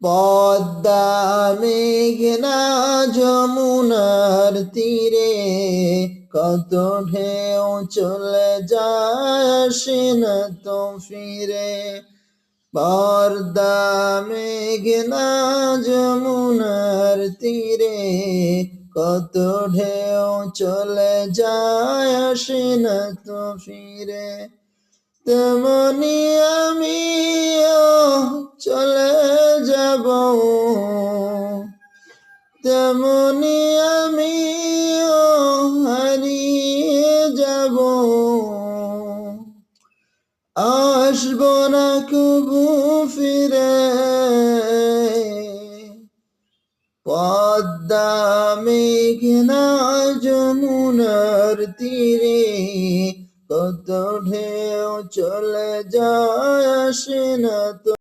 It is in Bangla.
পদ্মা মেঘনা যমুনার তীরে কত ঢেউ চলে যায় আসে না তো ফিরে। পদ্মা মেঘনা যমুনার তীরে কত ঢেউ চলে যায় আসে না তো ফিরে। তেমনি আমিও চলে যাব, তেমনি আমিও হারিয়ে যাব, আসব না কবু ফিরে। পদ্মা মেঘনা যমুনার তীরে কত ঢেউ চলে যায় আসে না তো